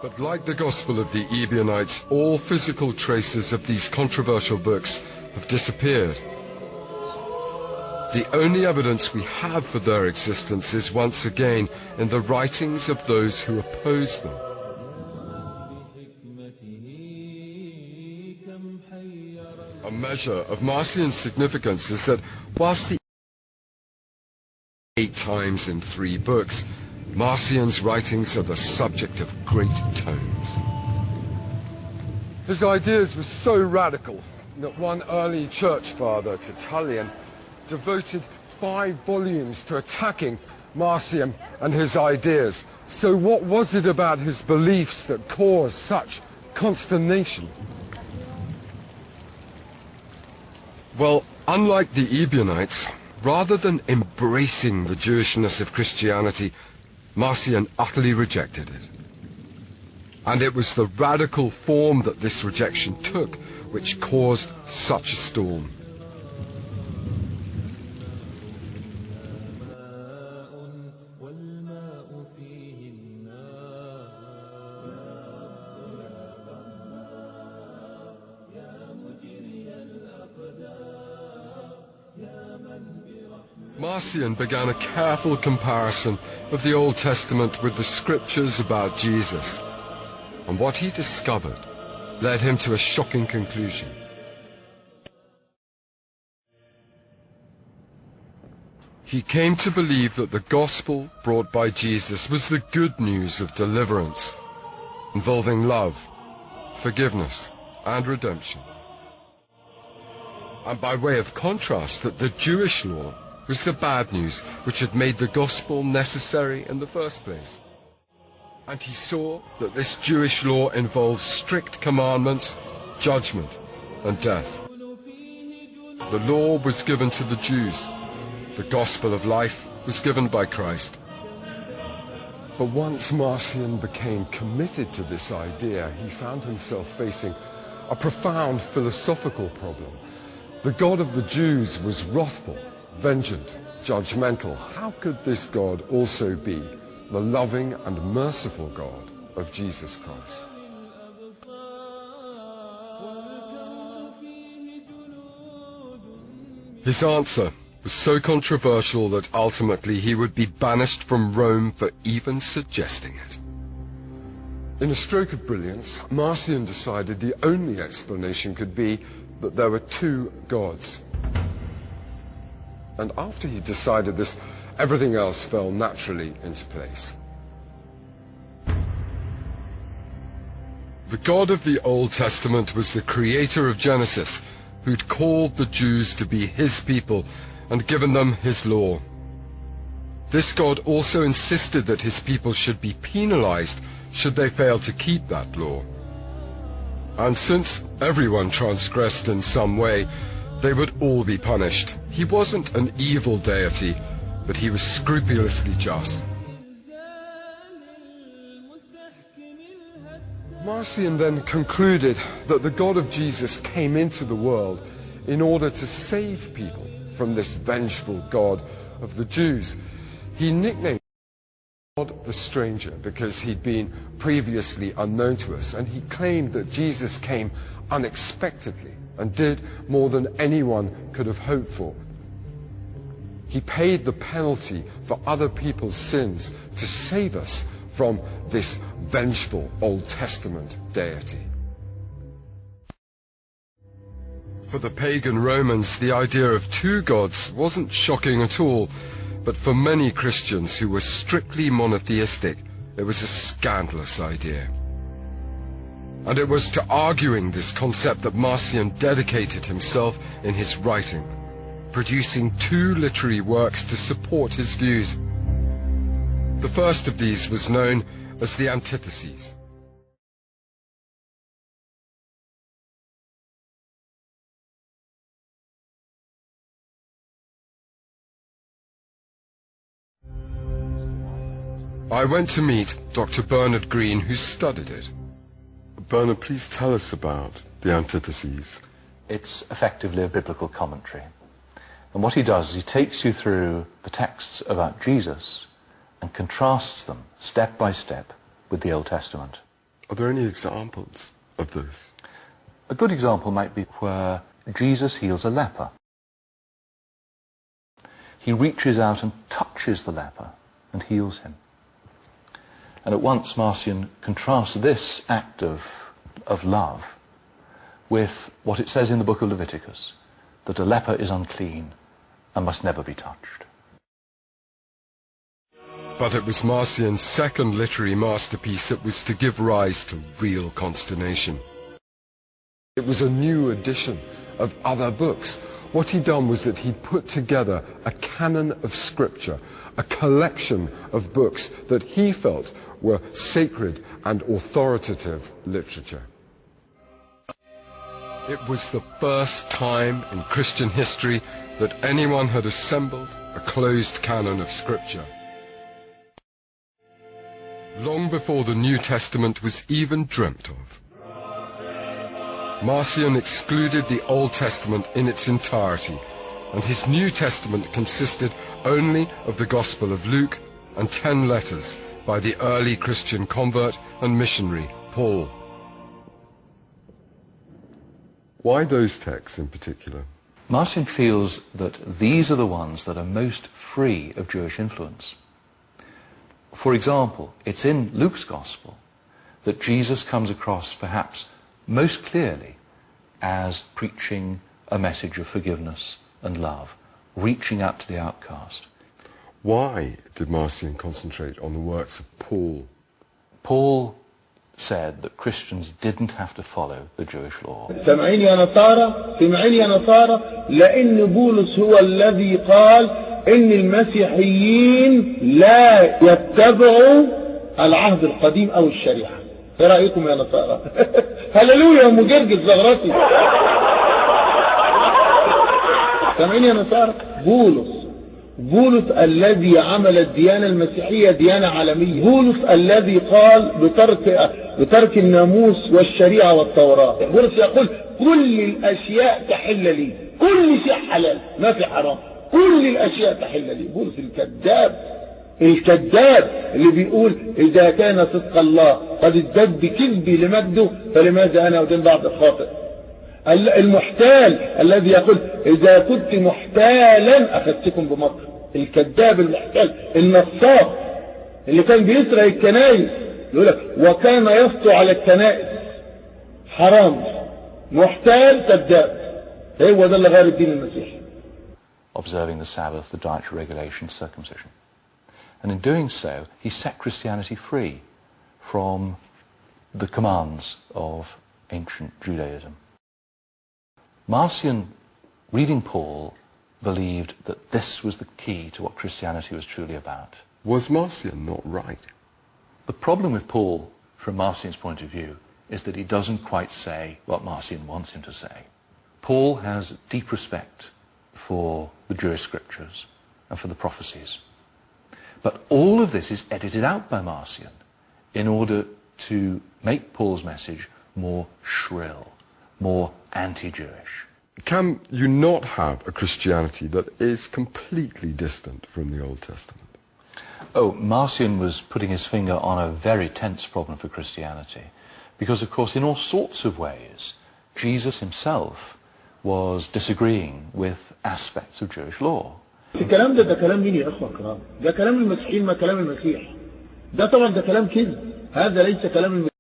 But like the Gospel of the Ebionites, all physical traces of these controversial books have disappeared. The only evidence we have for their existence is once again in the writings of those who oppose them. A measure of Marcion's significance is that whilst the 8 times in 3 books, Marcion's writings are the subject of great tomes. His ideas were so radical that one early church father, Tertullian, devoted 5 volumes to attacking Marcion and his ideas. So what was it about his beliefs that caused such consternation? Well, unlike the Ebionites, rather than embracing the Jewishness of Christianity, Marcion utterly rejected it. And it was the radical form that this rejection took which caused such a storm. Marcion began a careful comparison of the Old Testament with the scriptures about Jesus, and what he discovered led him to a shocking conclusion. He came to believe that the gospel brought by Jesus was the good news of deliverance, involving love, forgiveness, and redemption. And by way of contrast, that the Jewish law was the bad news which had made the gospel necessary in the first place. And he saw that this Jewish law involved strict commandments, judgment, and death. The law was given to the Jews. The gospel of life was given by Christ. But once Marcion became committed to this idea, he found himself facing a profound philosophical problem. The God of the Jews was wrathful, vengeant, judgmental. How could this God also be the loving and merciful God of Jesus Christ? His answer was so controversial that ultimately he would be banished from Rome for even suggesting it. In a stroke of brilliance, Marcion decided the only explanation could be that there were 2 gods. And after he decided this, everything else fell naturally into place. The God of the Old Testament was the creator of Genesis, who'd called the Jews to be his people and given them his law. This God also insisted that his people should be penalized should they fail to keep that law. And since everyone transgressed in some way, they would all be punished. He wasn't an evil deity, but he was scrupulously just. Marcion then concluded that the God of Jesus came into the world in order to save people from this vengeful God of the Jews. He nicknamed God the Stranger because he'd been previously unknown to us, and he claimed that Jesus came unexpectedly and did more than anyone could have hoped for. He paid the penalty for other people's sins to save us from this vengeful Old Testament deity. For the pagan Romans, the idea of 2 gods wasn't shocking at all, but for many Christians who were strictly monotheistic, it was a scandalous idea. And it was to arguing this concept that Marcion dedicated himself in his writing, producing 2 literary works to support his views. The first of these was known as the Antitheses. I went to meet Dr. Bernard Green, who studied it. Bernard, please tell us about the Antitheses. It's effectively a biblical commentary. And what he does is he takes you through the texts about Jesus and contrasts them step by step with the Old Testament. Are there any examples of this? A good example might be where Jesus heals a leper. He reaches out and touches the leper and heals him. And at once Marcion contrasts this act of love with what it says in the book of Leviticus, that a leper is unclean and must never be touched. But it was Marcion's second literary masterpiece that was to give rise to real consternation. It was a new edition of other books. What he'd done was that he'd put together a canon of scripture, a collection of books that he felt were sacred and authoritative literature. It was the first time in Christian history that anyone had assembled a closed canon of scripture. Long before the New Testament was even dreamt of. Marcion excluded the Old Testament in its entirety, and his New Testament consisted only of the Gospel of Luke and 10 letters by the early Christian convert and missionary Paul. Why those texts in particular? Marcion feels that these are the ones that are most free of Jewish influence. For example, it's in Luke's Gospel that Jesus comes across perhaps most clearly as preaching a message of forgiveness and love, reaching out to the outcast. Why did Marcion concentrate on the works of Paul? Paul said that Christians didn't have to follow the Jewish law. سمعين يا نصارى سمعين يا نصارى لأن بولس هو الذي قال إن المسيحيين لا يتبعوا العهد القديم أو الشريعة. ايه رأيكم يا نصارى؟ هللويا مجرجس زغرتي. سمعين يا نصارى بولس الذي عمل الديانة المسيحية ديانة عالمية. بولس الذي قال بترك الناموس والشريعة والتوراة. بولس يقول كل الأشياء تحل لي، كل شيء حلال ما في حرام، كل الأشياء تحل لي. بولس الكذاب اللي بيقول إذا كان صدق الله قد ازداد بكذبي لمجده فلماذا أنا أدين بعض الخاطئ. المحتال الذي يقول إذا كنت محتالا أخذتكم بمكر. الكذاب المحتال النصاب اللي كان بيسرق الكنائس يقول لك وكان يسطو على الكنائس حرام محتال كذاب. هو ده اللي غير الدين المسيحي. Observing the Sabbath, the dietary regulations, circumcision. And in doing so, he set Christianity free from the commands of ancient Judaism. Marcion, reading Paul, believed that this was the key to what Christianity was truly about. Was Marcion not right? The problem with Paul, from Marcion's point of view, is that he doesn't quite say what Marcion wants him to say. Paul has deep respect for the Jewish scriptures and for the prophecies. But all of this is edited out by Marcion in order to make Paul's message more shrill, more anti-Jewish. Can you not have a Christianity that is completely distant from the Old Testament? Oh, Marcion was putting his finger on a very tense problem for Christianity. Because, of course, in all sorts of ways, Jesus himself was disagreeing with aspects of Jewish law. الكلام ده كلام مين يا اخوة الكرام؟ ده كلام المسيحيين ما كلام المسيح. ده طبعا ده كلام كذب. هذا ليس كلام المسيح.